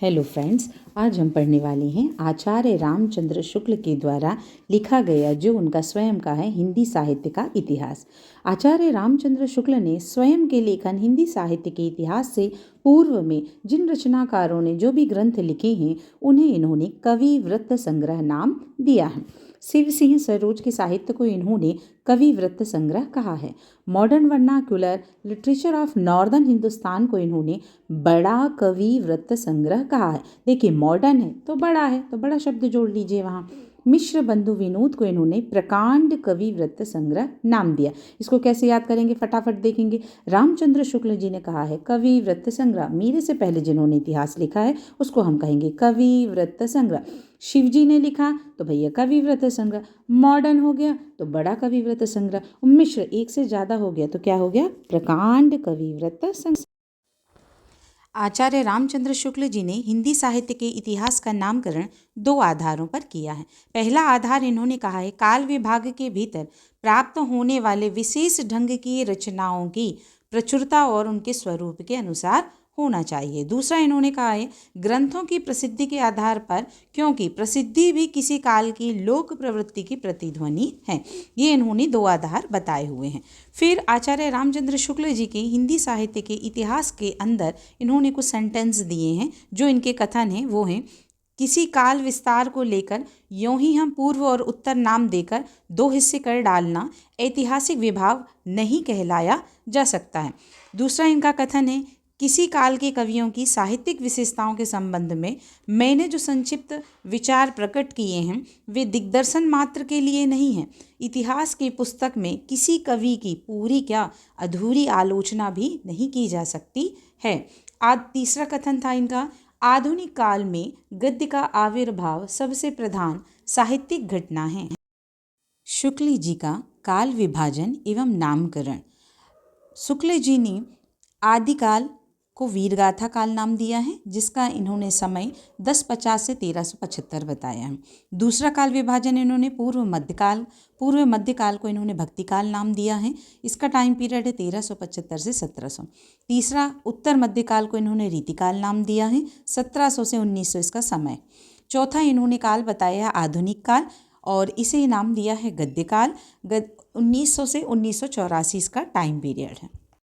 Hello friends, आज हम पढ़ने वाले हैं आचार्य रामचंद्र शुक्ल के द्वारा लिखा गया जो उनका स्वयं का है हिंदी साहित्य का इतिहास। आचार्य रामचंद्र शुक्ल ने स्वयं के लेखन हिंदी साहित्य के इतिहास से पूर्व में जिन रचनाकारों ने जो भी ग्रंथ लिखे हैं उन्हें इन्होंने कवि वृत्त संग्रह नाम दिया है। शिव सिंह सरोज के साहित्य को इन्होंने कवि वृत्त संग्रह कहा है। Modern vernacular literature of northern Hindustan को इन्होंने बड़ा कवि वृत्त संग्रह कहा है। देखिए, मॉडर्न है तो बड़ा शब्द जोड़ लीजिए वहाँ। मिश्र बंधु विनोद को इन्होंने प्रकांड कवि वृत्त संग्रह नाम दिया। इसको कैसे याद करेंगे, फटाफट देखेंगे। रामचंद्र शुक्ल जी ने कहा है कवि वृत्त संग्रह। मेरे से पहले जिन्होंने इतिहास लिखा है उसको हम कहेंगे कवि वृत्त संग्रह। शिव जी ने लिखा तो भैया कवि वृत्त संग्रह। मॉडर्न हो गया तो बड़ा कवि वृत्त संग्रह। मिश्र एक से ज़्यादा हो गया तो क्या हो गया, प्रकांड कवि वृत्त संग्रह। आचार्य रामचंद्र शुक्ल जी ने हिंदी साहित्य के इतिहास का नामकरण दो आधारों पर किया है। पहला आधार इन्होंने कहा है काल विभाग के भीतर प्राप्त होने वाले विशेष ढंग की रचनाओं की प्रचुरता और उनके स्वरूप के अनुसार होना चाहिए। दूसरा इन्होंने कहा है ग्रंथों की प्रसिद्धि के आधार पर, क्योंकि प्रसिद्धि भी किसी काल की लोक प्रवृत्ति की प्रतिध्वनि है। ये इन्होंने दो आधार बताए हुए हैं। फिर आचार्य रामचंद्र शुक्ल जी के हिंदी साहित्य के इतिहास के अंदर इन्होंने कुछ सेंटेंस दिए हैं जो इनके कथन हैं वो हैं किसी काल विस्तार को लेकर यूं ही हम पूर्व और उत्तर नाम देकर दो हिस्से कर डालना ऐतिहासिक विभाव नहीं कहलाया जा सकता है। दूसरा इनका कथन है किसी काल के कवियों की साहित्यिक विशेषताओं के संबंध में मैंने जो संक्षिप्त विचार प्रकट किए हैं वे दिग्दर्शन मात्र के लिए नहीं हैं। इतिहास की पुस्तक में किसी कवि की पूरी क्या अधूरी आलोचना भी नहीं की जा सकती है। तीसरा कथन था इनका आधुनिक काल में गद्य का आविर्भाव सबसे प्रधान साहित्यिक घटना है। शुक्ल जी का काल विभाजन एवं नामकरण। शुक्ल जी ने आदिकाल को वीरगाथा काल नाम दिया है जिसका इन्होंने समय 1050 से 1375 बताया है। दूसरा काल विभाजन इन्होंने पूर्व मध्यकाल को इन्होंने भक्तिकाल नाम दिया है। इसका टाइम पीरियड है 1375 से 1700। तीसरा उत्तर मध्यकाल को इन्होंने रीतिकाल नाम दिया है, 1700 से 1900 इसका समय। चौथा इन्होंने काल बताया आधुनिक काल और इसे नाम दिया है गद्यकाल। 1900 से 1984 इसका टाइम पीरियड है।